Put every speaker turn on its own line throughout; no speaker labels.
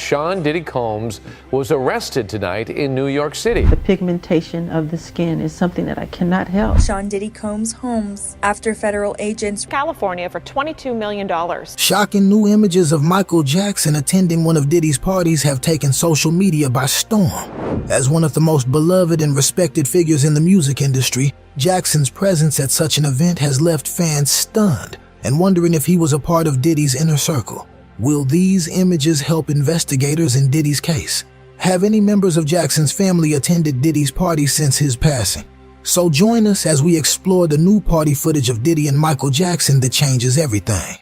Sean Diddy Combs was arrested tonight in New York City.
The pigmentation of the skin is something that I cannot help.
Sean Diddy Combs' homes after federal agents
California for $22 million.
Shocking new images of Michael Jackson attending one of Diddy's parties have taken social media by storm. As one of the most beloved and respected figures in the music industry, Jackson's presence at such an event has left fans stunned and wondering if he was a part of Diddy's inner circle. Will these images help investigators in Diddy's case? Have any members of Jackson's family attended Diddy's party since his passing? So join us as we explore the new party footage of Diddy and Michael Jackson that changes everything.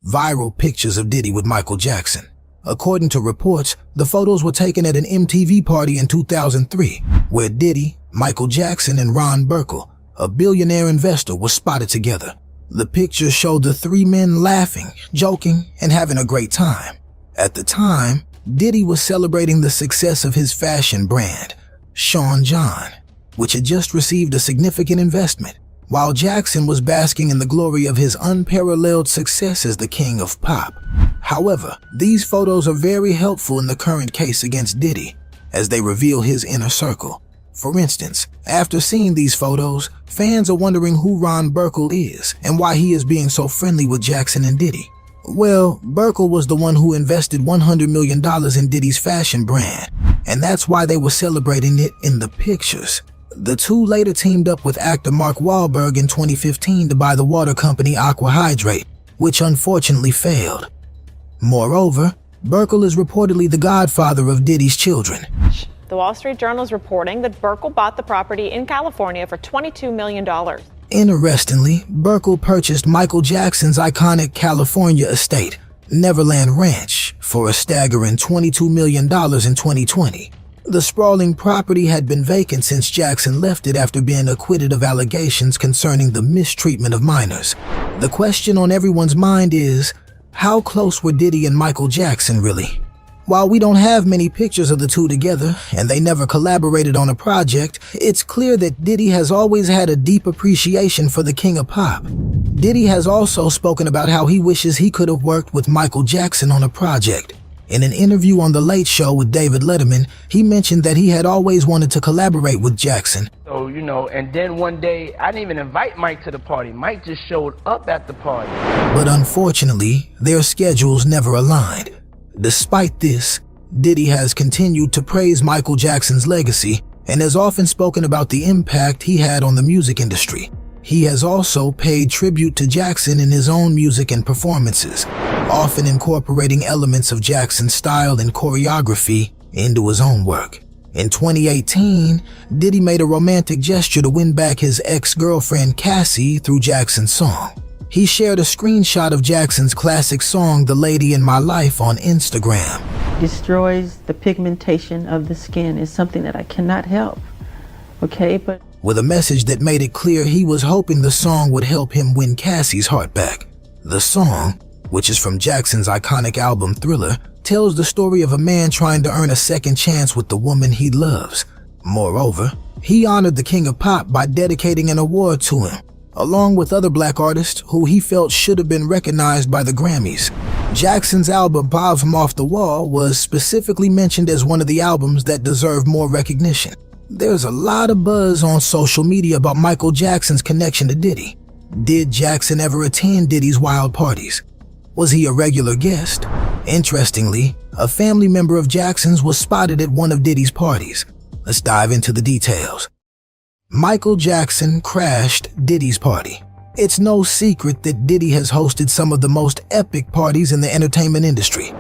Viral pictures of Diddy with Michael Jackson. According to reports, the photos were taken at an MTV party in 2003, where Diddy, Michael Jackson, and Ron Burkle, a billionaire investor, were spotted together. The pictures showed the three men laughing, joking, and having a great time. At the time, Diddy was celebrating the success of his fashion brand, Sean John, which had just received a significant investment, while Jackson was basking in the glory of his unparalleled success as the king of pop. However, these photos are very helpful in the current case against Diddy, as they reveal his inner circle. For instance, after seeing these photos, fans are wondering who Ron Burkle is and why he is being so friendly with Jackson and Diddy. Well, Burkle was the one who invested $100 million in Diddy's fashion brand, and that's why they were celebrating it in the pictures. The two later teamed up with actor Mark Wahlberg in 2015 to buy the water company Aqua Hydrate, which unfortunately failed. Moreover, Burkle is reportedly the godfather of Diddy's children.
The Wall Street Journal is reporting that Burkle bought the property in California for $22 million.
Interestingly, Burkle purchased Michael Jackson's iconic California estate, Neverland Ranch, for a staggering $22 million in 2020. The sprawling property had been vacant since Jackson left it after being acquitted of allegations concerning the mistreatment of minors. The question on everyone's mind is, how close were Diddy and Michael Jackson really? While we don't have many pictures of the two together, and they never collaborated on a project, it's clear that Diddy has always had a deep appreciation for the king of pop. Diddy has also spoken about how he wishes he could have worked with Michael Jackson on a project. In an interview on The Late Show with David Letterman, he mentioned that he had always wanted to collaborate with Jackson.
So, and then one day, I didn't even invite Mike to the party. Mike just showed up at the party.
But unfortunately, their schedules never aligned. Despite this, Diddy has continued to praise Michael Jackson's legacy and has often spoken about the impact he had on the music industry. He has also paid tribute to Jackson in his own music and performances, often incorporating elements of Jackson's style and choreography into his own work. In 2018, Diddy made a romantic gesture to win back his ex-girlfriend Cassie through Jackson's song. He shared a screenshot of Jackson's classic song, The Lady in My Life, on Instagram.
Destroys the pigmentation of the skin is something that I cannot help, okay? But
with a message that made it clear he was hoping the song would help him win Cassie's heart back. The song, which is from Jackson's iconic album Thriller, tells the story of a man trying to earn a second chance with the woman he loves. Moreover, he honored the king of pop by dedicating an award to him, along with other black artists who he felt should have been recognized by the Grammys. Jackson's album Bob from Off the Wall was specifically mentioned as one of the albums that deserved more recognition. There's a lot of buzz on social media about Michael Jackson's connection to Diddy. Did Jackson ever attend Diddy's wild parties? Was he a regular guest? Interestingly, a family member of Jackson's was spotted at one of Diddy's parties. Let's dive into the details. Michael Jackson crashed Diddy's party. It's no secret that Diddy has hosted some of the most epic parties in the entertainment industry.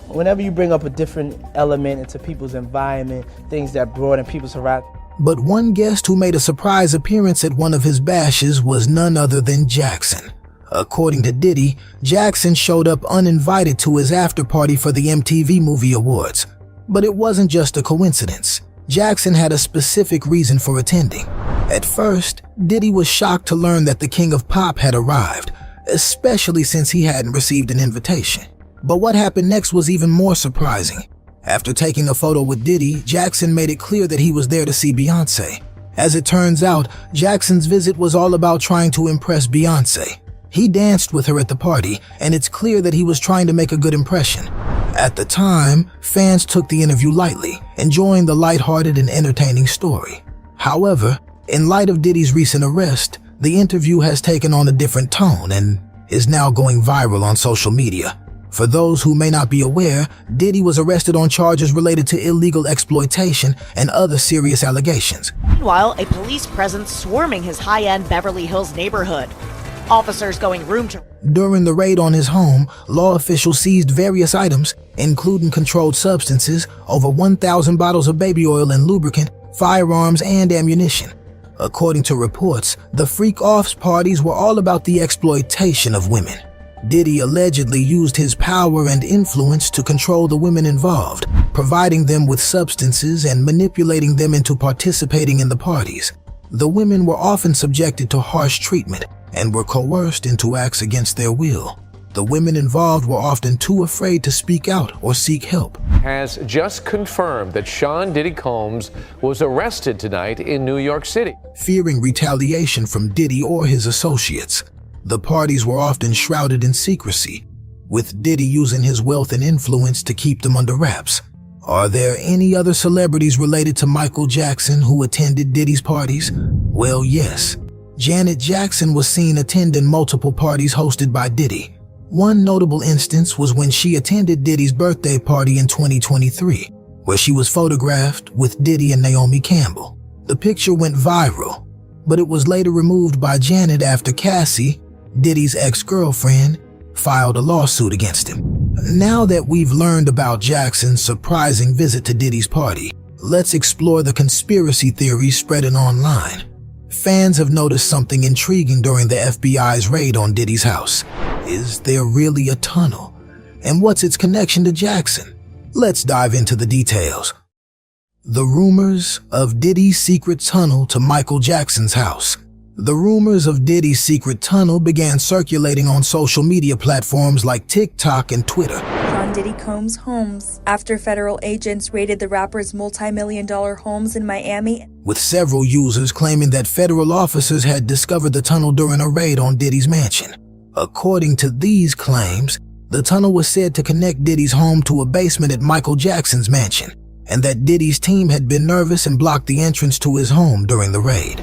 Whenever you bring up a different element into people's environment, things that broaden people's horizon.
But one guest who made a surprise appearance at one of his bashes was none other than Jackson. According to Diddy, Jackson showed up uninvited to his after party for the MTV Movie Awards. But it wasn't just a coincidence. Jackson had a specific reason for attending. At first, Diddy was shocked to learn that the king of pop had arrived, especially since he hadn't received an invitation. But what happened next was even more surprising. After taking a photo with Diddy, Jackson made it clear that he was there to see Beyonce. As it turns out, Jackson's visit was all about trying to impress Beyonce. He danced with her at the party, and it's clear that he was trying to make a good impression. At the time, fans took the interview lightly, enjoying the lighthearted and entertaining story. However, in light of Diddy's recent arrest, the interview has taken on a different tone and is now going viral on social media. For those who may not be aware, Diddy was arrested on charges related to illegal exploitation and other serious allegations.
Meanwhile, a police presence swarming his high-end Beverly Hills neighborhood. Officers going room to room.
During the raid on his home, law officials seized various items, including controlled substances, over 1,000 bottles of baby oil and lubricant, firearms, and ammunition. According to reports, the freak-offs parties were all about the exploitation of women. Diddy allegedly used his power and influence to control the women involved, providing them with substances and manipulating them into participating in the parties. The women were often subjected to harsh treatment and were coerced into acts against their will. The women involved were often too afraid to speak out or seek help.
Has just confirmed that Sean Diddy Combs was arrested tonight in New York City.
Fearing retaliation from Diddy or his associates, the parties were often shrouded in secrecy, with Diddy using his wealth and influence to keep them under wraps. Are there any other celebrities related to Michael Jackson who attended Diddy's parties? Well, yes. Janet Jackson was seen attending multiple parties hosted by Diddy. One notable instance was when she attended Diddy's birthday party in 2023, where she was photographed with Diddy and Naomi Campbell. The picture went viral, but it was later removed by Janet after Cassie, Diddy's ex-girlfriend, filed a lawsuit against him. Now that we've learned about Jackson's surprising visit to Diddy's party, let's explore the conspiracy theories spreading online. Fans have noticed something intriguing during the FBI's raid on Diddy's house. Is there really a tunnel? And what's its connection to Jackson? Let's dive into the details. The rumors of Diddy's secret tunnel to Michael Jackson's house. The rumors of Diddy's secret tunnel began circulating on social media platforms like TikTok and Twitter.
Sean Diddy Combs' homes after federal agents raided the rapper's multi-million-dollar homes in Miami,
with several users claiming that federal officers had discovered the tunnel during a raid on Diddy's mansion. According to these claims, the tunnel was said to connect Diddy's home to a basement at Michael Jackson's mansion, and that Diddy's team had been nervous and blocked the entrance to his home during the raid.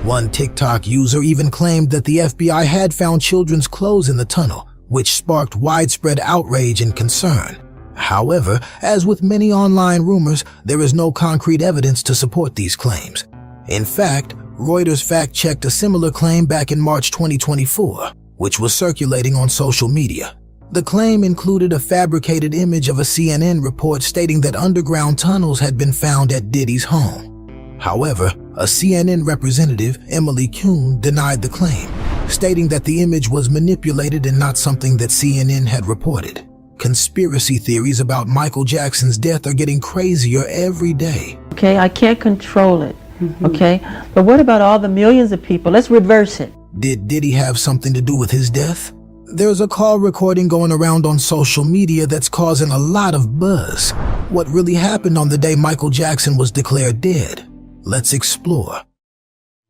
One TikTok user even claimed that the FBI had found children's clothes in the tunnel, which sparked widespread outrage and concern. However, as with many online rumors, there is no concrete evidence to support these claims. In fact, Reuters fact-checked a similar claim back in March 2024, which was circulating on social media. The claim included a fabricated image of a CNN report stating that underground tunnels had been found at Diddy's home. However, a CNN representative, Emily Kuhn, denied the claim, stating that the image was manipulated and not something that CNN had reported. Conspiracy theories about Michael Jackson's death are getting crazier every day.
Okay, I can't control it. Okay, but what about all the millions of people? Let's reverse it.
Did Diddy have something to do with his death? There's a call recording going around on social media that's causing a lot of buzz. What really happened on the day Michael Jackson was declared dead? Let's explore.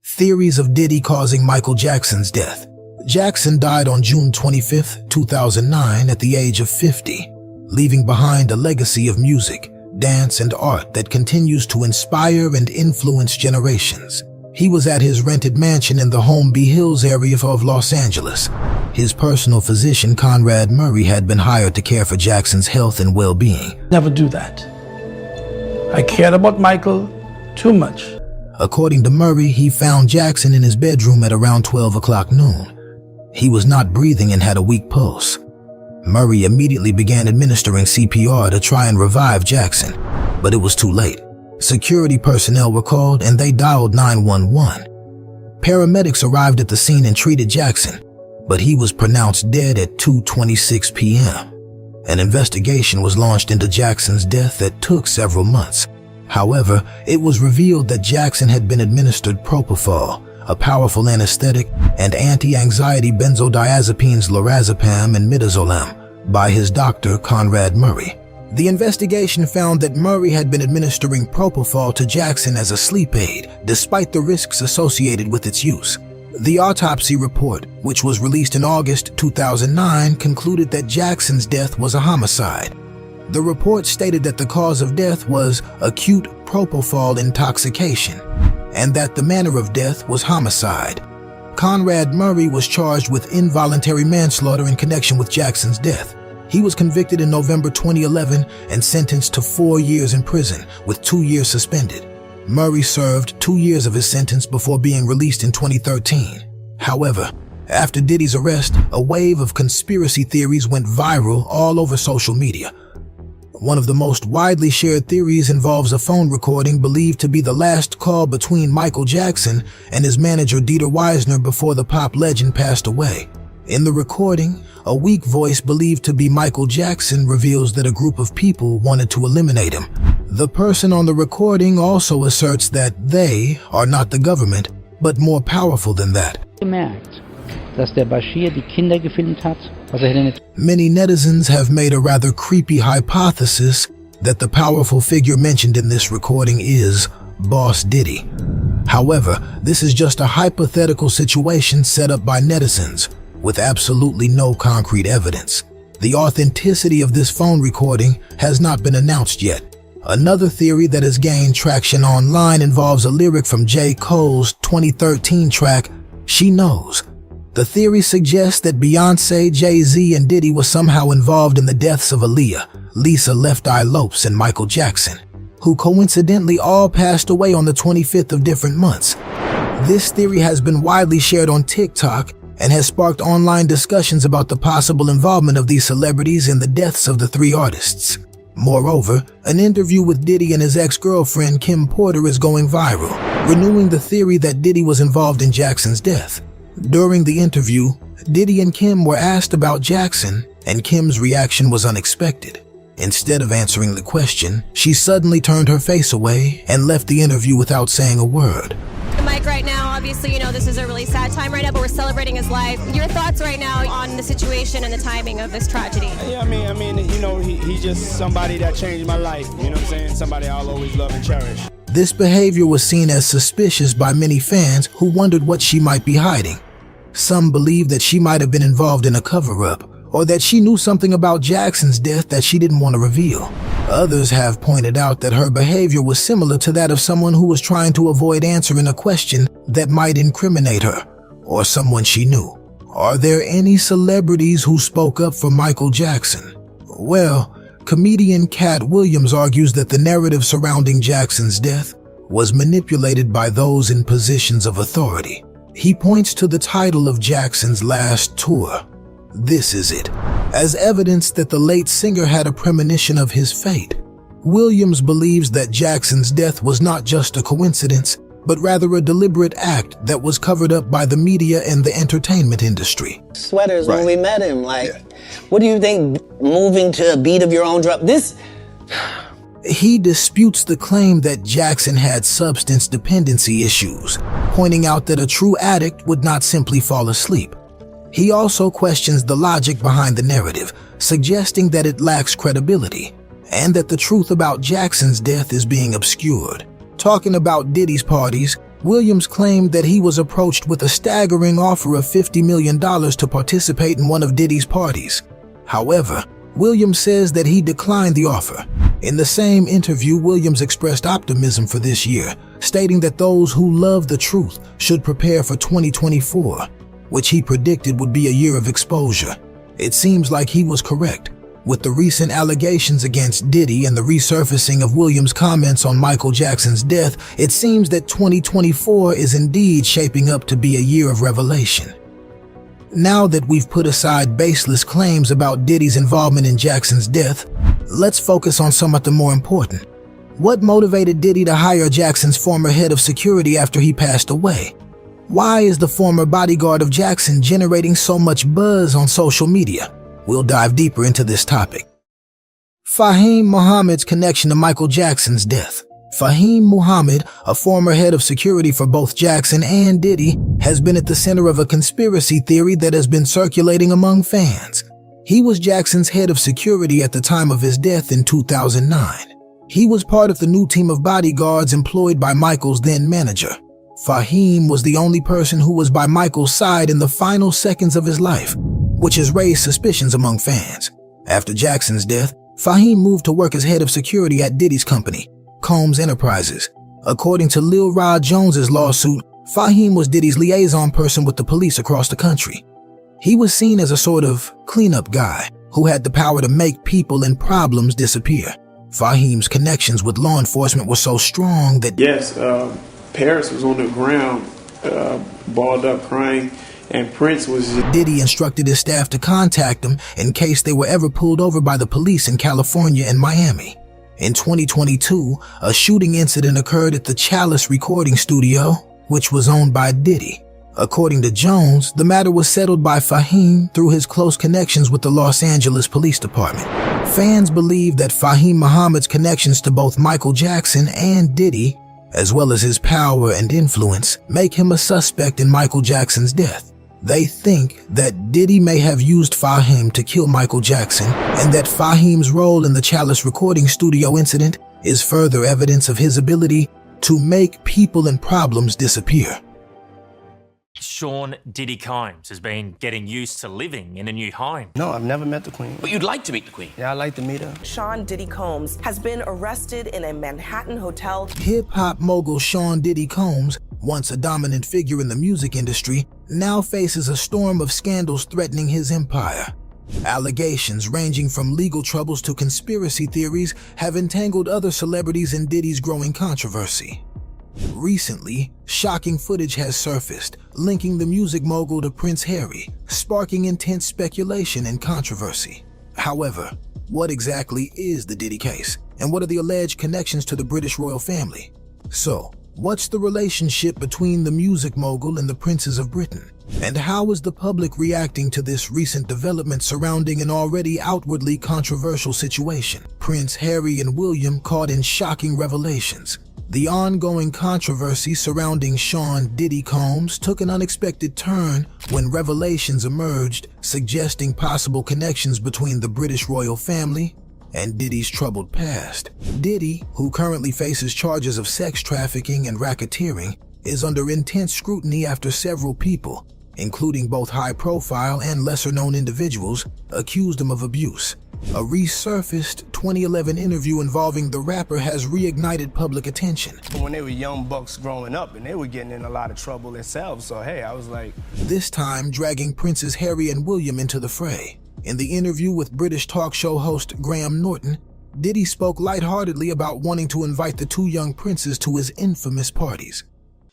Theories of Diddy causing Michael Jackson's death. Jackson died on June 25, 2009 at the age of 50, leaving behind a legacy of music, dance, and art that continues to inspire and influence generations. He was at his rented mansion in the Holmby Hills area of Los Angeles. His personal physician, Conrad Murray, had been hired to care for Jackson's health and well-being.
Never do that. I cared about Michael too much.
According to Murray, he found Jackson in his bedroom at around 12 o'clock noon. He was not breathing and had a weak pulse. Murray immediately began administering CPR to try and revive Jackson, but it was too late. Security personnel were called and they dialed 911. Paramedics arrived at the scene and treated Jackson, but he was pronounced dead at 2:26 p.m. An investigation was launched into Jackson's death that took several months. However, it was revealed that Jackson had been administered propofol, a powerful anesthetic, and anti-anxiety benzodiazepines lorazepam and midazolam, by his doctor Conrad Murray. The investigation found that Murray had been administering propofol to Jackson as a sleep aid, despite the risks associated with its use. The autopsy report, which was released in August 2009, concluded that Jackson's death was a homicide. The report stated that the cause of death was acute propofol intoxication and that the manner of death was homicide. Conrad Murray was charged with involuntary manslaughter in connection with Jackson's death. He was convicted in November 2011 and sentenced to 4 years in prison, with 2 years suspended. Murray served 2 years of his sentence before being released in 2013. However, after Diddy's arrest, a wave of conspiracy theories went viral all over social media. One of the most widely shared theories involves a phone recording believed to be the last call between Michael Jackson and his manager Dieter Wiesner before the pop legend passed away. In the recording, a weak voice believed to be Michael Jackson reveals that a group of people wanted to eliminate him. The person on the recording also asserts that they are not the government, but more powerful than that.
Gemerkt, dass der Bashir die Kinder gefilmt hat, was hätte nicht.
Many netizens have made a rather creepy hypothesis that the powerful figure mentioned in this recording is Boss Diddy. However, this is just a hypothetical situation set up by netizens, with absolutely no concrete evidence. The authenticity of this phone recording has not been announced yet. Another theory that has gained traction online involves a lyric from J. Cole's 2013 track, She Knows. The theory suggests that Beyoncé, Jay-Z, and Diddy were somehow involved in the deaths of Aaliyah, Lisa Left Eye Lopes, and Michael Jackson, who coincidentally all passed away on the 25th of different months. This theory has been widely shared on TikTok and has sparked online discussions about the possible involvement of these celebrities in the deaths of the three artists. Moreover, an interview with Diddy and his ex-girlfriend Kim Porter is going viral, renewing the theory that Diddy was involved in Jackson's death. During the interview, Diddy and Kim were asked about Jackson, and Kim's reaction was unexpected. Instead of answering the question, she suddenly turned her face away and left the interview without saying a word.
Mike, right now, obviously, this is a really sad time right now, but we're celebrating his life. Your thoughts right now on the situation and the timing of this tragedy?
Yeah, he's just somebody that changed my life. You know what I'm saying? Somebody I'll always love and cherish.
This behavior was seen as suspicious by many fans who wondered what she might be hiding. Some believed that she might have been involved in a cover-up, or that she knew something about Jackson's death that she didn't want to reveal. Others have pointed out that her behavior was similar to that of someone who was trying to avoid answering a question that might incriminate her, or someone she knew. Are there any celebrities who spoke up for Michael Jackson? Well, comedian Cat Williams argues that the narrative surrounding Jackson's death was manipulated by those in positions of authority. He points to the title of Jackson's last tour, This Is It, as evidence that the late singer had a premonition of his fate. Williams believes that Jackson's death was not just a coincidence, but rather a deliberate act that was covered up by the media and the entertainment industry.
Sweaters when we met him, what do you think, moving to a beat of your own drum?
He disputes the claim that Jackson had substance dependency issues, pointing out that a true addict would not simply fall asleep. He also questions the logic behind the narrative, suggesting that it lacks credibility, and that the truth about Jackson's death is being obscured. Talking about Diddy's parties, Williams claimed that he was approached with a staggering offer of $50 million to participate in one of Diddy's parties. However, Williams says that he declined the offer. In the same interview, Williams expressed optimism for this year, stating that those who love the truth should prepare for 2024, which he predicted would be a year of exposure. It seems like he was correct. With the recent allegations against Diddy and the resurfacing of Williams' comments on Michael Jackson's death, it seems that 2024 is indeed shaping up to be a year of revelation. Now that we've put aside baseless claims about Diddy's involvement in Jackson's death, let's focus on something more important. What motivated Diddy to hire Jackson's former head of security after he passed away? Why is the former bodyguard of Jackson generating so much buzz on social media? We'll dive deeper into this topic. Fahim Muhammad's connection to Michael Jackson's death. Fahim Muhammad, a former head of security for both Jackson and Diddy, has been at the center of a conspiracy theory that has been circulating among fans. He was Jackson's head of security at the time of his death in 2009. He was part of the new team of bodyguards employed by Michael's then manager. Fahim was the only person who was by Michael's side in the final seconds of his life, which has raised suspicions among fans. After Jackson's death, Fahim moved to work as head of security at Diddy's company, Combs Enterprises. According to Lil Rod Jones's lawsuit, Fahim was Diddy's liaison person with the police across the country. He was seen as a sort of cleanup guy who had the power to make people and problems disappear. Fahim's connections with law enforcement were so strong that
Paris was on the ground, balled up crying, and Prince was...
Diddy instructed his staff to contact him in case they were ever pulled over by the police in California and Miami. In 2022, a shooting incident occurred at the Chalice recording studio, which was owned by Diddy. According to Jones, the matter was settled by Fahim through his close connections with the Los Angeles Police Department. Fans believe that Fahim Muhammad's connections to both Michael Jackson and Diddy, as well as his power and influence, make him a suspect in Michael Jackson's death. They think that Diddy may have used Fahim to kill Michael Jackson, and that Fahim's role in the Chalice recording studio incident is further evidence of his ability to make people and problems disappear.
Sean Diddy Combs has been getting used to living in a new home.
No, I've never met the Queen.
But you'd like to meet the Queen?
Yeah, I'd like to meet her.
Sean Diddy Combs has been arrested in a Manhattan hotel.
Hip-hop mogul Sean Diddy Combs, once a dominant figure in the music industry, now faces a storm of scandals threatening his empire. Allegations ranging from legal troubles to conspiracy theories have entangled other celebrities in Diddy's growing controversy. Recently, shocking footage has surfaced, linking the music mogul to Prince Harry, sparking intense speculation and controversy. However, what exactly is the Diddy case, and what are the alleged connections to the British royal family? So, what's the relationship between the music mogul and the princes of Britain? And how is the public reacting to this recent development surrounding an already outwardly controversial situation? Prince Harry and William caught in shocking revelations. The ongoing controversy surrounding Sean Diddy Combs took an unexpected turn when revelations emerged suggesting possible connections between the British royal family and Diddy's troubled past. Diddy, who currently faces charges of sex trafficking and racketeering, is under intense scrutiny after several people, including both high-profile and lesser-known individuals, accused him of abuse. A resurfaced 2011 interview involving the rapper has reignited public attention.
When they were young bucks growing up and they were getting in a lot of trouble themselves, so hey, I was like...
This time dragging Princes Harry and William into the fray. In the interview with British talk show host Graham Norton, Diddy spoke lightheartedly about wanting to invite the two young princes to his infamous parties.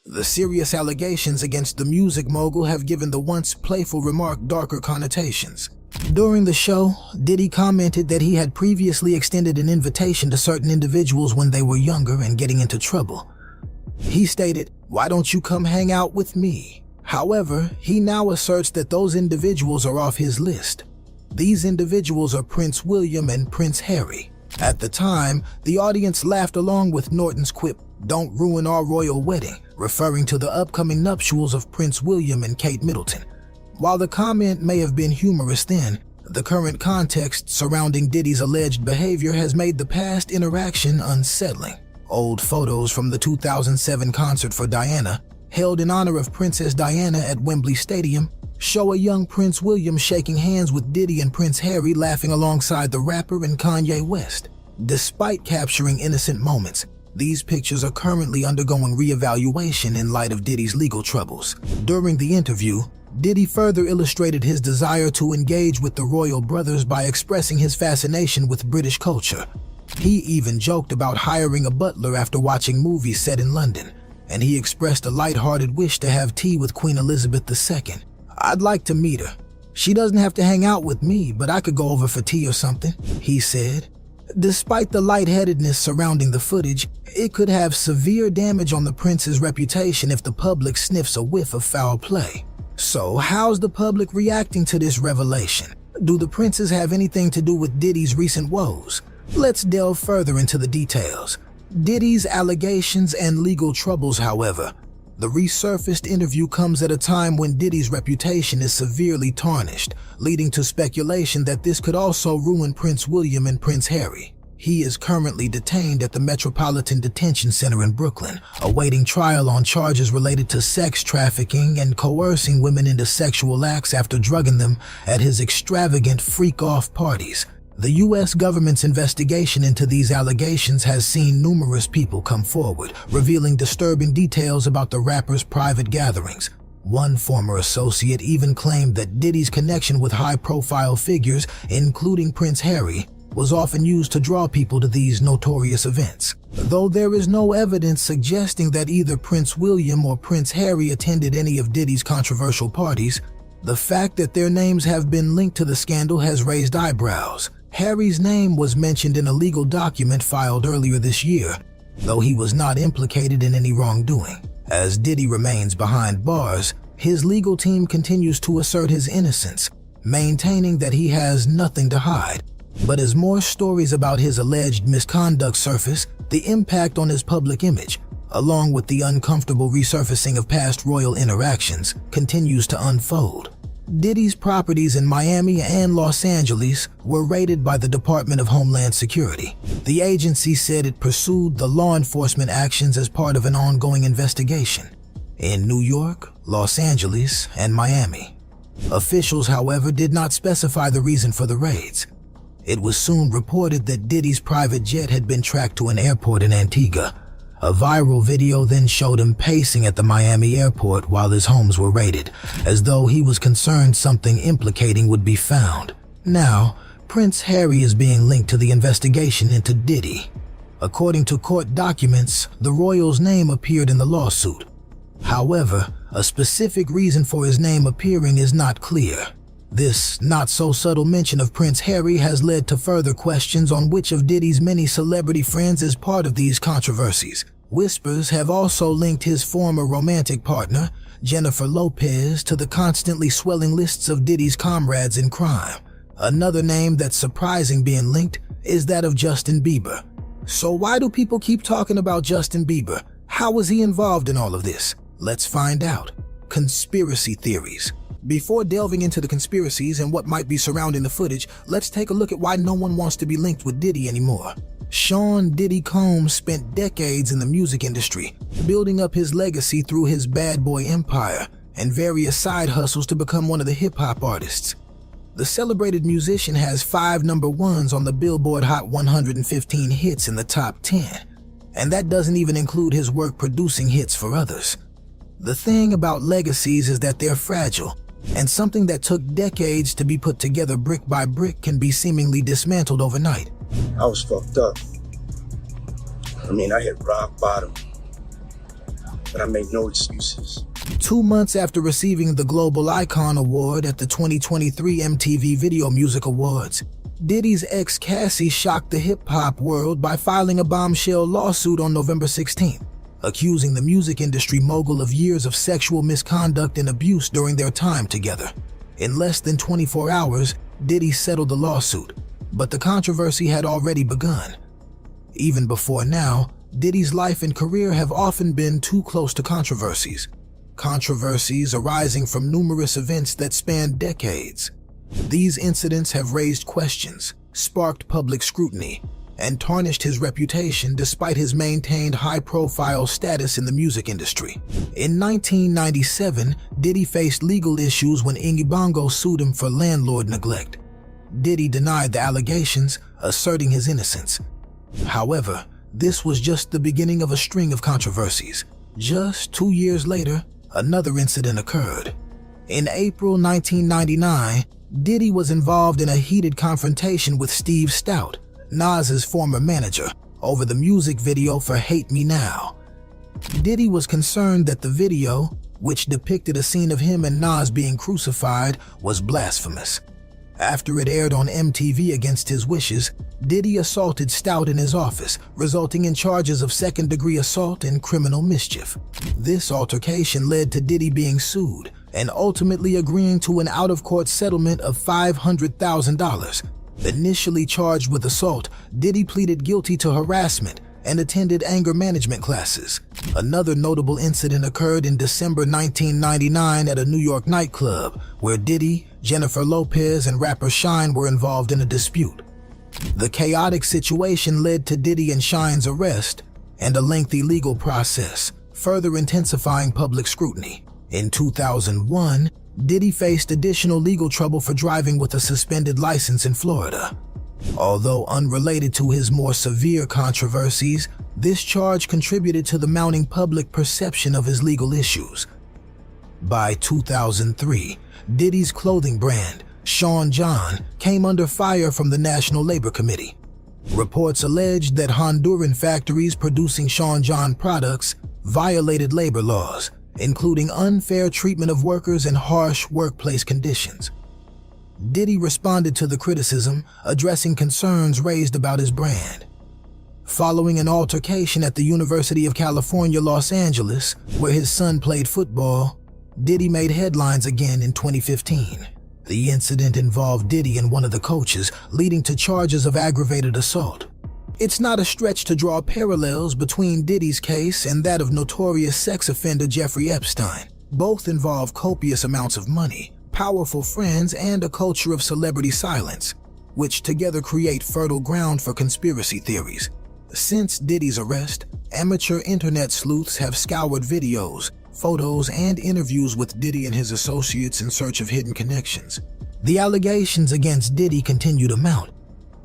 The serious allegations against the music mogul have given the once playful remark darker connotations. During the show, Diddy commented that he had previously extended an invitation to certain individuals when they were younger and getting into trouble. He stated, "Why don't you come hang out with me?" However, he now asserts that those individuals are off his list. These individuals are Prince William and Prince Harry. At the time, the audience laughed along with Norton's quip, "Don't ruin our royal wedding," referring to the upcoming nuptials of Prince William and Kate Middleton. While the comment may have been humorous then, the current context surrounding Diddy's alleged behavior has made the past interaction unsettling. Old photos from the 2007 concert for Diana, held in honor of Princess Diana at Wembley Stadium, show a young Prince William shaking hands with Diddy and Prince Harry laughing alongside the rapper and Kanye West. Despite capturing innocent moments, these pictures are currently undergoing re-evaluation in light of Diddy's legal troubles. During the interview, Diddy further illustrated his desire to engage with the royal brothers by expressing his fascination with British culture. He even joked about hiring a butler after watching movies set in London, and he expressed a lighthearted wish to have tea with Queen Elizabeth II. "I'd like to meet her. She doesn't have to hang out with me, but I could go over for tea or something," he said. Despite the lightheadedness surrounding the footage, it could have severe damage on the prince's reputation if the public sniffs a whiff of foul play. So, how's the public reacting to this revelation? Do the princes have anything to do with Diddy's recent woes? Let's delve further into the details. Diddy's allegations and legal troubles, however. The resurfaced interview comes at a time when Diddy's reputation is severely tarnished, leading to speculation that this could also ruin Prince William and Prince Harry. He is currently detained at the Metropolitan Detention Center in Brooklyn, awaiting trial on charges related to sex trafficking and coercing women into sexual acts after drugging them at his extravagant freak-off parties. The U.S. government's investigation into these allegations has seen numerous people come forward, revealing disturbing details about the rapper's private gatherings. One former associate even claimed that Diddy's connection with high-profile figures, including Prince Harry, was often used to draw people to these notorious events. Though there is no evidence suggesting that either Prince William or Prince Harry attended any of Diddy's controversial parties, the fact that their names have been linked to the scandal has raised eyebrows. Harry's name was mentioned in a legal document filed earlier this year, though he was not implicated in any wrongdoing. As Diddy remains behind bars, his legal team continues to assert his innocence, maintaining that he has nothing to hide. But as more stories about his alleged misconduct surface, the impact on his public image, along with the uncomfortable resurfacing of past royal interactions, continues to unfold. Diddy's properties in Miami and Los Angeles were raided by the Department of Homeland Security. The agency said it pursued the law enforcement actions as part of an ongoing investigation in New York, Los Angeles, and Miami. Officials, however, did not specify the reason for the raids. It was soon reported that Diddy's private jet had been tracked to an airport in Antigua. A viral video then showed him pacing at the Miami airport while his homes were raided, as though he was concerned something implicating would be found. Now, Prince Harry is being linked to the investigation into Diddy. According to court documents, the royal's name appeared in the lawsuit. However, a specific reason for his name appearing is not clear. This not-so-subtle mention of Prince Harry has led to further questions on which of Diddy's many celebrity friends is part of these controversies. Whispers have also linked his former romantic partner, Jennifer Lopez, to the constantly swelling lists of Diddy's comrades in crime. Another name that's surprising being linked is that of Justin Bieber. So why do people keep talking about Justin Bieber? How was he involved in all of this? Let's find out. Conspiracy theories. Before delving into the conspiracies and what might be surrounding the footage, let's take a look at why no one wants to be linked with Diddy anymore. Sean Diddy Combs spent decades in the music industry, building up his legacy through his bad boy empire and various side hustles to become one of the hip-hop artists. The celebrated musician has 5 number ones on the Billboard Hot 115 hits in the top 10, and that doesn't even include his work producing hits for others. The thing about legacies is that they're fragile, and something that took decades to be put together brick by brick can be seemingly dismantled overnight.
I was fucked up. I hit rock bottom, but I made no excuses.
2 months after receiving the Global Icon Award at the 2023 MTV Video Music Awards, Diddy's ex Cassie shocked the hip-hop world by filing a bombshell lawsuit on November 16th. Accusing the music industry mogul of years of sexual misconduct and abuse during their time together. In less than 24 hours, Diddy settled the lawsuit, but the controversy had already begun. Even before now, Diddy's life and career have often been too close to controversies. Controversies arising from numerous events that span decades. These incidents have raised questions, sparked public scrutiny, and tarnished his reputation despite his maintained high-profile status in the music industry. In 1997, Diddy faced legal issues when Iggy Bongo sued him for landlord neglect. Diddy denied the allegations, asserting his innocence. However, this was just the beginning of a string of controversies. Just 2 years later, another incident occurred. In April 1999, Diddy was involved in a heated confrontation with Steve Stout, Nas's former manager, over the music video for Hate Me Now. Diddy was concerned that the video, which depicted a scene of him and Nas being crucified, was blasphemous. After it aired on MTV against his wishes, Diddy assaulted Stout in his office, resulting in charges of second-degree assault and criminal mischief. This altercation led to Diddy being sued and ultimately agreeing to an out-of-court settlement of $500,000. Initially charged with assault, Diddy pleaded guilty to harassment and attended anger management classes. Another notable incident occurred in December 1999 at a New York nightclub, where Diddy, Jennifer Lopez, and rapper Shine were involved in a dispute. The chaotic situation led to Diddy and Shine's arrest and a lengthy legal process, further intensifying public scrutiny. In 2001, Diddy faced additional legal trouble for driving with a suspended license in Florida. Although unrelated to his more severe controversies, this charge contributed to the mounting public perception of his legal issues. By 2003, Diddy's clothing brand, Sean John, came under fire from the National Labor Committee. Reports alleged that Honduran factories producing Sean John products violated labor laws, including unfair treatment of workers and harsh workplace conditions. Diddy responded to the criticism, addressing concerns raised about his brand. Following an altercation at the University of California, Los Angeles, where his son played football, Diddy made headlines again in 2015. The incident involved Diddy and one of the coaches, leading to charges of aggravated assault. It's not a stretch to draw parallels between Diddy's case and that of notorious sex offender Jeffrey Epstein. Both involve copious amounts of money, powerful friends, and a culture of celebrity silence, which together create fertile ground for conspiracy theories. Since Diddy's arrest, amateur internet sleuths have scoured videos, photos, and interviews with Diddy and his associates in search of hidden connections. The allegations against Diddy continue to mount.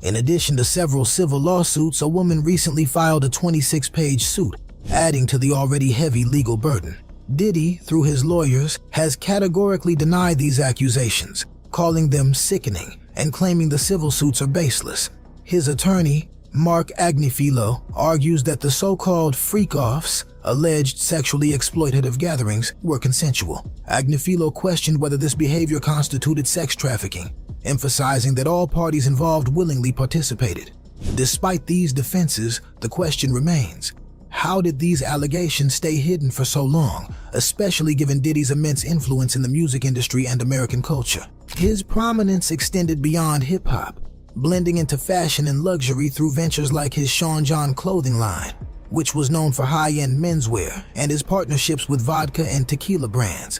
In addition to several civil lawsuits, a woman recently filed a 26-page suit, adding to the already heavy legal burden. Diddy, through his lawyers, has categorically denied these accusations, calling them sickening and claiming the civil suits are baseless. His attorney, Mark Agnifilo, argues that the so-called freak-offs, alleged sexually exploitative gatherings, were consensual. Agnifilo questioned whether this behavior constituted sex trafficking, emphasizing that all parties involved willingly participated. Despite these defenses, the question remains: how did these allegations stay hidden for so long, especially given Diddy's immense influence in the music industry and American culture? His prominence extended beyond hip-hop, blending into fashion and luxury through ventures like his Sean John clothing line, which was known for high-end menswear, and his partnerships with vodka and tequila brands.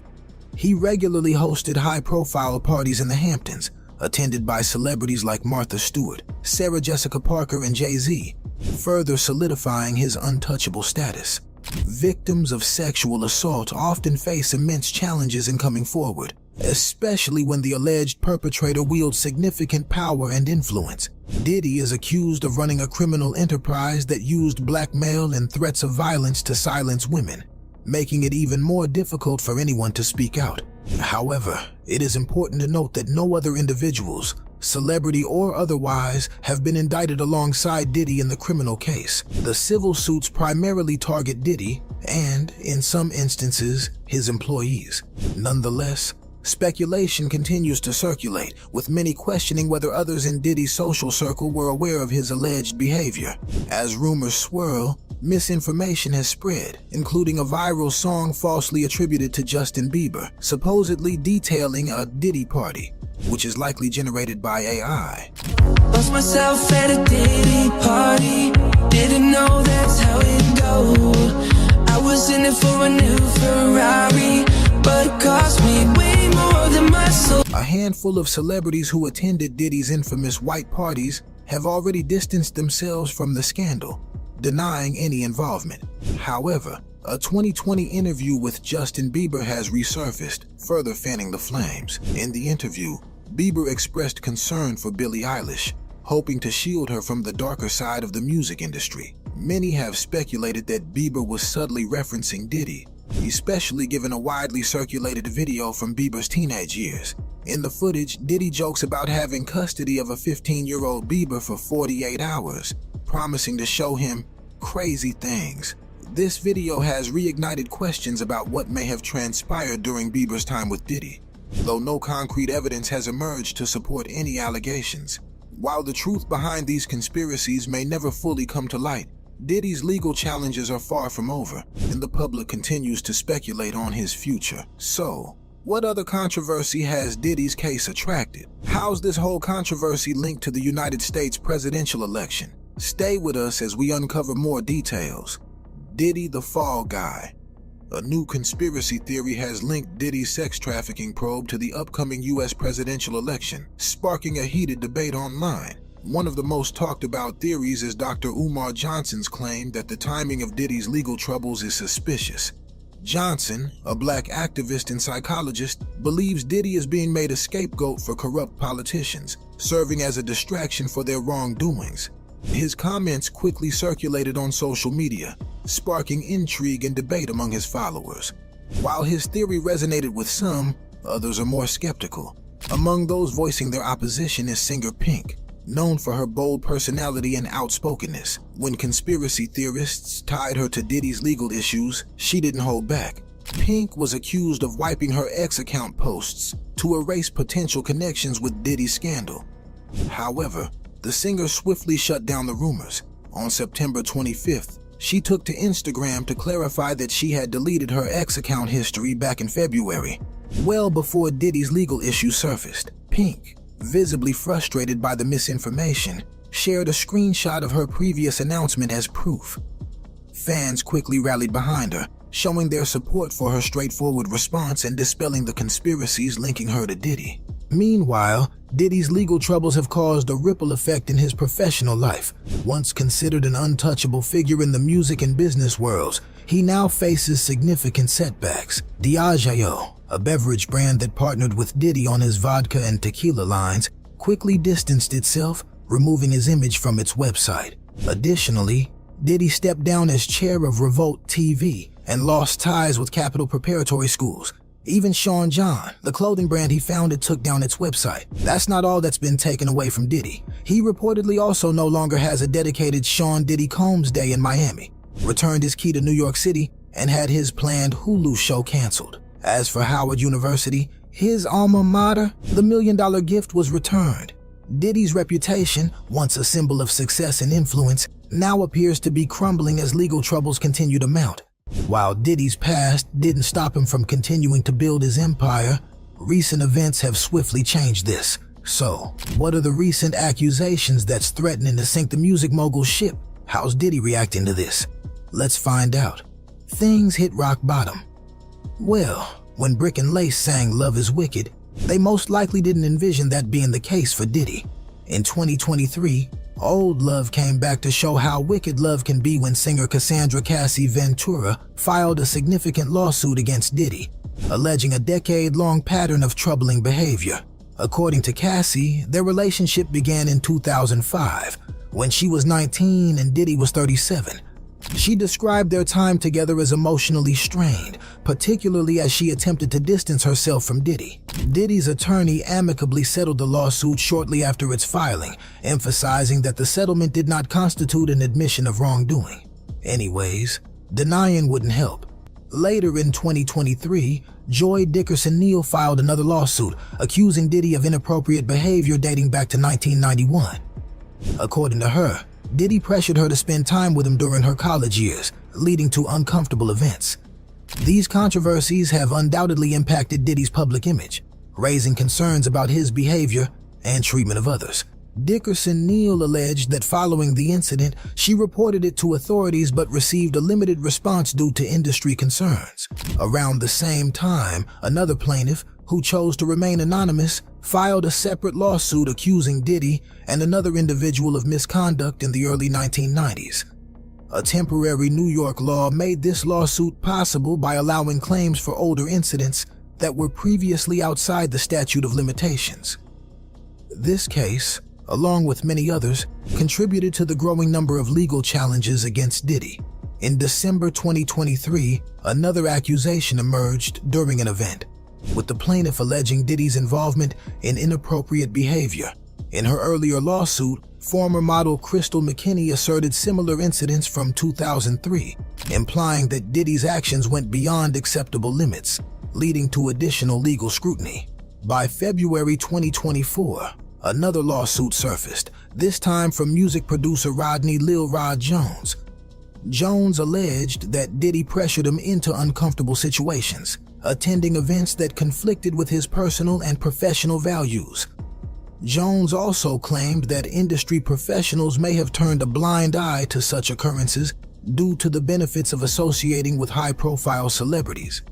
He regularly hosted high-profile parties in the Hamptons, attended by celebrities like Martha Stewart, Sarah Jessica Parker, and Jay-Z, further solidifying his untouchable status. Victims of sexual assault often face immense challenges in coming forward, especially when the alleged perpetrator wields significant power and influence. Diddy is accused of running a criminal enterprise that used blackmail and threats of violence to silence women, making it even more difficult for anyone to speak out. However, it is important to note that no other individuals, celebrity or otherwise, have been indicted alongside Diddy in the criminal case. The civil suits primarily target Diddy and, in some instances, his employees. Nonetheless, speculation continues to circulate, with many questioning whether others in Diddy's social circle were aware of his alleged behavior. As rumors swirl, misinformation has spread, including a viral song falsely attributed to Justin Bieber, supposedly detailing a Diddy party, which is likely generated by AI.
Lost myself at a Diddy party, didn't know that's how it goes. I was in it for a new Ferrari, but it cost me way more than my soul.
A handful of celebrities who attended Diddy's infamous white parties have already distanced themselves from the scandal, denying any involvement. However, a 2020 interview with Justin Bieber has resurfaced, further fanning the flames. In the interview, Bieber expressed concern for Billie Eilish, hoping to shield her from the darker side of the music industry. Many have speculated that Bieber was subtly referencing Diddy, especially given a widely circulated video from Bieber's teenage years. In the footage, Diddy jokes about having custody of a 15-year-old Bieber for 48 hours, promising to show him crazy things. This video has reignited questions about what may have transpired during Bieber's time with Diddy, though no concrete evidence has emerged to support any allegations. While the truth behind these conspiracies may never fully come to light, Diddy's legal challenges are far from over, and the public continues to speculate on his future. So, what other controversy has Diddy's case attracted? How's this whole controversy linked to the United States presidential election? Stay with us as we uncover more details. Diddy the Fall Guy. A new conspiracy theory has linked Diddy's sex trafficking probe to the upcoming U.S. presidential election, sparking a heated debate online. One of the most talked about theories is Dr. Umar Johnson's claim that the timing of Diddy's legal troubles is suspicious. Johnson, a black activist and psychologist, believes Diddy is being made a scapegoat for corrupt politicians, serving as a distraction for their wrongdoings. His comments quickly circulated on social media, sparking intrigue and debate among his followers. While his theory resonated with some, others are more skeptical. Among those voicing their opposition is singer Pink, known for her bold personality and outspokenness. When conspiracy theorists tied her to Diddy's legal issues, she didn't hold back. Pink was accused of wiping her X account posts to erase potential connections with Diddy's scandal. However, the singer swiftly shut down the rumors. On September 25th, she took to Instagram to clarify that she had deleted her X account history back in February, well before Diddy's legal issue surfaced. Pink, visibly frustrated by the misinformation, shared a screenshot of her previous announcement as proof. Fans quickly rallied behind her, showing their support for her straightforward response and dispelling the conspiracies linking her to Diddy. Meanwhile, Diddy's legal troubles have caused a ripple effect in his professional life. Once considered an untouchable figure in the music and business worlds, he now faces significant setbacks. Diageo, a beverage brand that partnered with Diddy on his vodka and tequila lines, quickly distanced itself, removing his image from its website. Additionally, Diddy stepped down as chair of Revolt TV and lost ties with Capital Preparatory Schools. Even Sean John, the clothing brand he founded, took down its website. That's not all that's been taken away from Diddy. He reportedly also no longer has a dedicated Sean Diddy Combs Day in Miami, returned his key to New York City, and had his planned Hulu show canceled. As for Howard University, his alma mater, the $1 Million Gift was returned. Diddy's reputation, once a symbol of success and influence, now appears to be crumbling as legal troubles continue to mount. While Diddy's past didn't stop him from continuing to build his empire, recent events have swiftly changed this. So, what are the recent accusations that's threatening to sink the music mogul's ship? How's Diddy reacting to this? Let's find out. Things hit rock bottom. Well, when Brick and Lace sang Love is Wicked, they most likely didn't envision that being the case for Diddy. In 2023, Old Love came back to show how wicked love can be when singer Cassandra Cassie Ventura filed a significant lawsuit against Diddy, alleging a decade-long pattern of troubling behavior. According to Cassie, their relationship began in 2005, when she was 19 and Diddy was 37. She described their time together as emotionally strained, particularly as she attempted to distance herself from Diddy. Diddy's attorney amicably settled the lawsuit shortly after its filing, emphasizing that the settlement did not constitute an admission of wrongdoing. Anyways, denying wouldn't help. Later in 2023, Joy Dickerson Neal filed another lawsuit, accusing Diddy of inappropriate behavior dating back to 1991. According to her, Diddy pressured her to spend time with him during her college years, leading to uncomfortable events. These controversies have undoubtedly impacted Diddy's public image, raising concerns about his behavior and treatment of others. Dickerson Neal alleged that following the incident, she reported it to authorities but received a limited response due to industry concerns. Around the same time, another plaintiff, who chose to remain anonymous, filed a separate lawsuit accusing Diddy and another individual of misconduct in the early 1990s. A temporary New York law made this lawsuit possible by allowing claims for older incidents that were previously outside the statute of limitations. This case, along with many others, contributed to the growing number of legal challenges against Diddy. In December 2023, another accusation emerged during an event, with the plaintiff alleging Diddy's involvement in inappropriate behavior. In her earlier lawsuit, former model Crystal McKinney asserted similar incidents from 2003, implying that Diddy's actions went beyond acceptable limits, leading to additional legal scrutiny. By February 2024, another lawsuit surfaced, this time from music producer Rodney Lil Rod Jones. Jones alleged that Diddy pressured him into uncomfortable situations, attending events that conflicted with his personal and professional values. Jones also claimed that industry professionals may have turned a blind eye to such occurrences due to the benefits of associating with high-profile celebrities.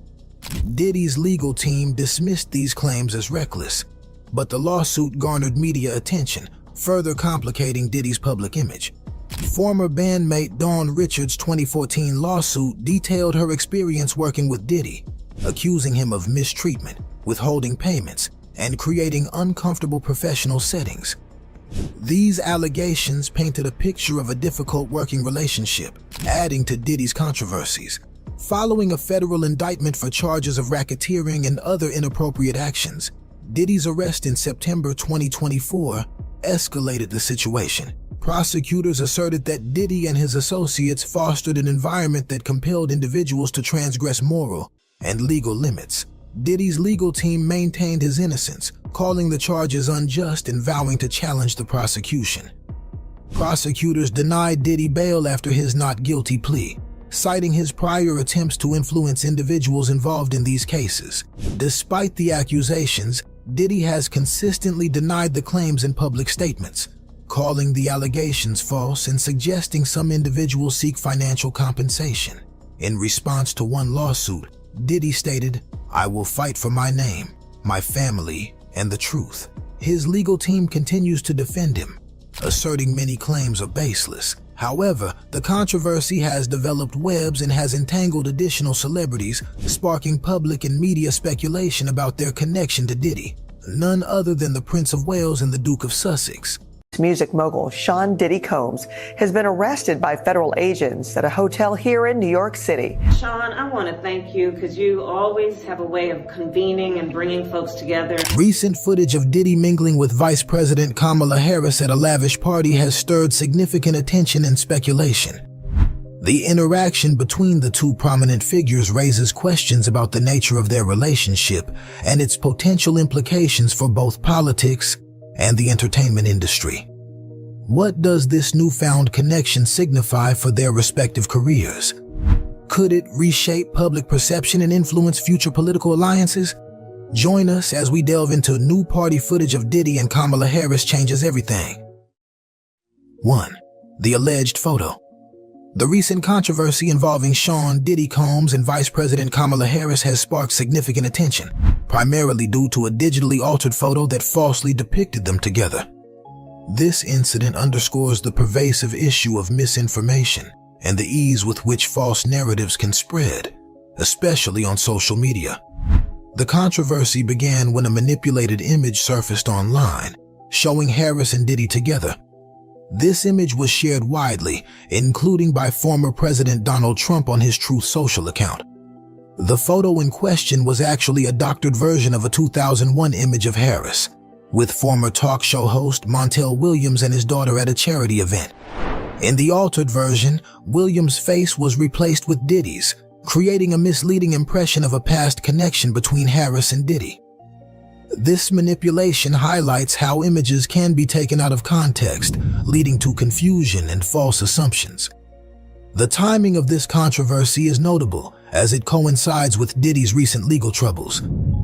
Diddy's legal team dismissed these claims as reckless, but the lawsuit garnered media attention, further complicating Diddy's public image. Former bandmate Dawn Richards' 2014 lawsuit detailed her experience working with Diddy, accusing him of mistreatment, withholding payments, and creating uncomfortable professional settings. These allegations painted a picture of a difficult working relationship, adding to Diddy's controversies. Following a federal indictment for charges of racketeering and other inappropriate actions, Diddy's arrest in September 2024 escalated the situation. Prosecutors asserted that Diddy and his associates fostered an environment that compelled individuals to transgress moral and legal limits. Diddy's legal team maintained his innocence, calling the charges unjust and vowing to challenge the prosecution. Prosecutors denied Diddy bail after his not guilty plea, citing his prior attempts to influence individuals involved in these cases. Despite the accusations, Diddy has consistently denied the claims in public statements, calling the allegations false and suggesting some individuals seek financial compensation. In response to one lawsuit, Diddy stated, "I will fight for my name, my family, and the truth." His legal team continues to defend him, asserting many claims are baseless. However, the controversy has developed webs and has entangled additional celebrities, sparking public and media speculation about their connection to Diddy, none other than the Prince of Wales and the Duke of Sussex.
Music mogul Sean Diddy Combs has been arrested by federal agents at a hotel here in New York City.
Sean, I want to thank you because you always have a way of convening and bringing folks together.
Recent footage of Diddy mingling with Vice President Kamala Harris at a lavish party has stirred significant attention and speculation. The interaction between the two prominent figures raises questions about the nature of their relationship and its potential implications for both politics and the entertainment industry. What does this newfound connection signify for their respective careers? Could it reshape public perception and influence future political alliances? Join us as we delve into new party footage of Diddy and Kamala Harris changes everything. 1. The alleged photo. The recent controversy involving Sean Diddy Combs and Vice President Kamala Harris has sparked significant attention, primarily due to a digitally altered photo that falsely depicted them together. This incident underscores the pervasive issue of misinformation and the ease with which false narratives can spread, especially on social media. The controversy began when a manipulated image surfaced online, showing Harris and Diddy together. This image was shared widely, including by former President Donald Trump on his Truth Social account. The photo in question was actually a doctored version of a 2001 image of Harris, with former talk show host Montel Williams and his daughter at a charity event. In the altered version, Williams' face was replaced with Diddy's, creating a misleading impression of a past connection between Harris and Diddy. This manipulation highlights how images can be taken out of context, leading to confusion and false assumptions. The timing of this controversy is notable, as it coincides with Diddy's recent legal troubles.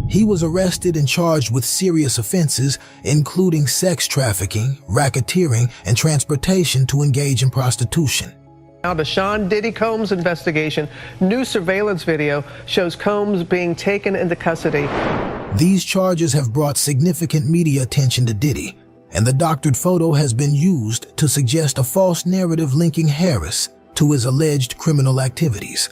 He was arrested and charged with serious offenses, including sex trafficking, racketeering, and transportation to engage in prostitution.
Now to Sean Diddy Combs' investigation, new surveillance video shows Combs being taken into custody.
These charges have brought significant media attention to Diddy, and the doctored photo has been used to suggest a false narrative linking Harris to his alleged criminal activities.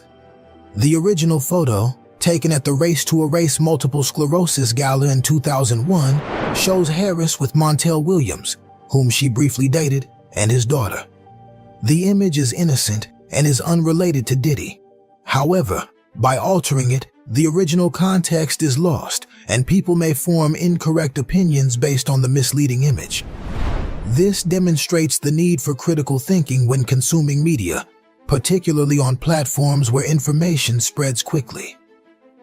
The original photo, taken at the Race to Erase Multiple Sclerosis Gala in 2001, shows Harris with Montel Williams, whom she briefly dated, and his daughter. The image is innocent and is unrelated to Diddy. However, by altering it, the original context is lost, and people may form incorrect opinions based on the misleading image. This demonstrates the need for critical thinking when consuming media, particularly on platforms where information spreads quickly.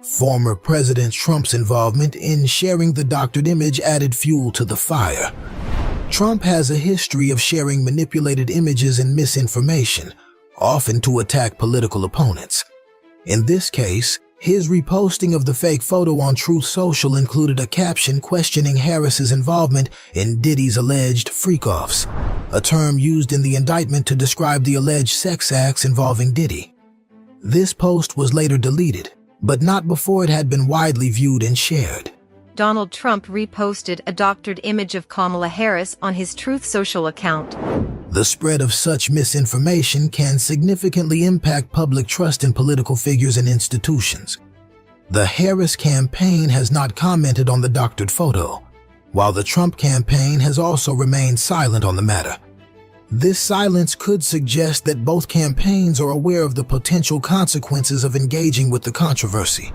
Former President Trump's involvement in sharing the doctored image added fuel to the fire. Trump has a history of sharing manipulated images and misinformation, often to attack political opponents. In this case, his reposting of the fake photo on Truth Social included a caption questioning Harris's involvement in Diddy's alleged freak-offs, a term used in the indictment to describe the alleged sex acts involving Diddy. This post was later deleted, but not before it had been widely viewed and shared.
Donald Trump reposted a doctored image of Kamala Harris on his Truth Social account.
The spread of such misinformation can significantly impact public trust in political figures and institutions. The Harris campaign has not commented on the doctored photo, while the Trump campaign has also remained silent on the matter. This silence could suggest that both campaigns are aware of the potential consequences of engaging with the controversy.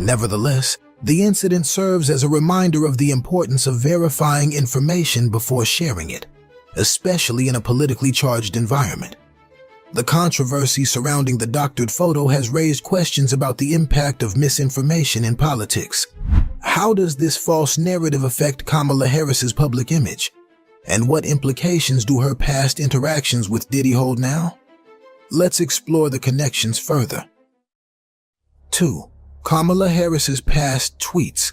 Nevertheless, the incident serves as a reminder of the importance of verifying information before sharing it, especially in a politically charged environment. The controversy surrounding the doctored photo has raised questions about the impact of misinformation in politics. How does this false narrative affect Kamala Harris's public image? And what implications do her past interactions with Diddy hold now? Let's explore the connections further. 2. Kamala Harris's past tweets.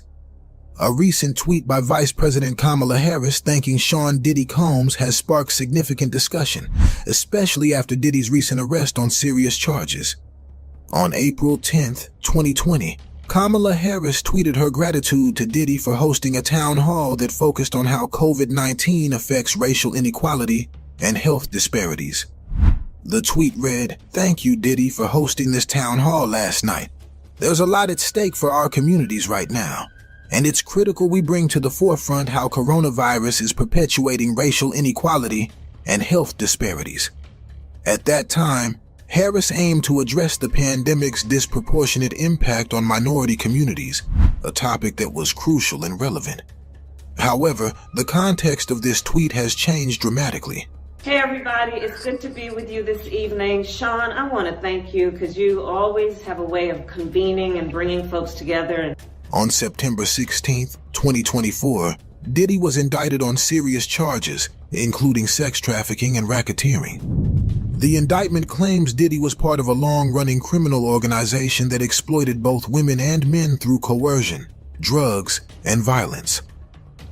A recent tweet by Vice President Kamala Harris thanking Sean Diddy Combs has sparked significant discussion, especially after Diddy's recent arrest on serious charges. On April 10, 2020, Kamala Harris tweeted her gratitude to Diddy for hosting a town hall that focused on how COVID-19 affects racial inequality and health disparities. The tweet read, "Thank you, Diddy, for hosting this town hall last night. There's a lot at stake for our communities right now, and it's critical we bring to the forefront how coronavirus is perpetuating racial inequality and health disparities." At that time, Harris aimed to address the pandemic's disproportionate impact on minority communities, a topic that was crucial and relevant. However, the context of this tweet has changed dramatically.
Hey everybody, it's good to be with you this evening. Sean, I want to thank you because you always have a way of convening and bringing folks together.
On September 16, 2024, Diddy was indicted on serious charges, including sex trafficking and racketeering. The indictment claims Diddy was part of a long-running criminal organization that exploited both women and men through coercion, drugs, and violence.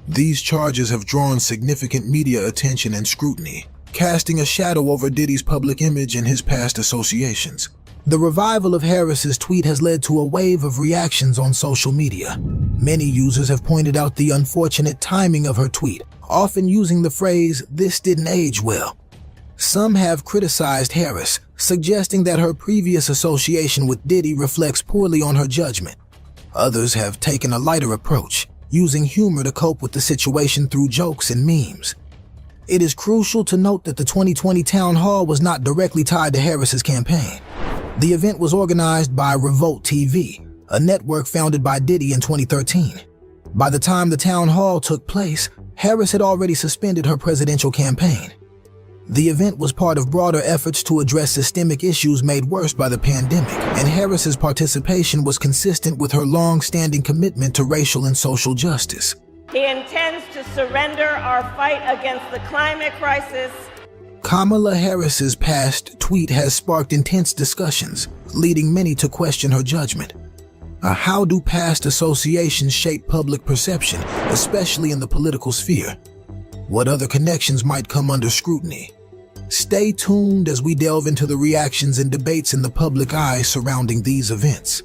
These charges have drawn significant media attention and scrutiny, casting a shadow over Diddy's public image and his past associations. The revival of Harris's tweet has led to a wave of reactions on social media. Many users have pointed out the unfortunate timing of her tweet, often using the phrase, "this didn't age well." Some have criticized Harris, suggesting that her previous association with Diddy reflects poorly on her judgment. Others have taken a lighter approach, using humor to cope with the situation through jokes and memes. It is crucial to note that the 2020 town hall was not directly tied to Harris's campaign. The event was organized by Revolt TV, a network founded by Diddy in 2013. By the time the town hall took place, Harris had already suspended her presidential campaign. The event was part of broader efforts to address systemic issues made worse by the pandemic, and Harris's participation was consistent with her long-standing commitment to racial and social justice.
He intends to surrender our fight against the climate crisis.
Kamala Harris's past tweet has sparked intense discussions, leading many to question her judgment. How do past associations shape public perception, especially in the political sphere? What other connections might come under scrutiny? Stay tuned as we delve into the reactions and debates in the public eye surrounding these events.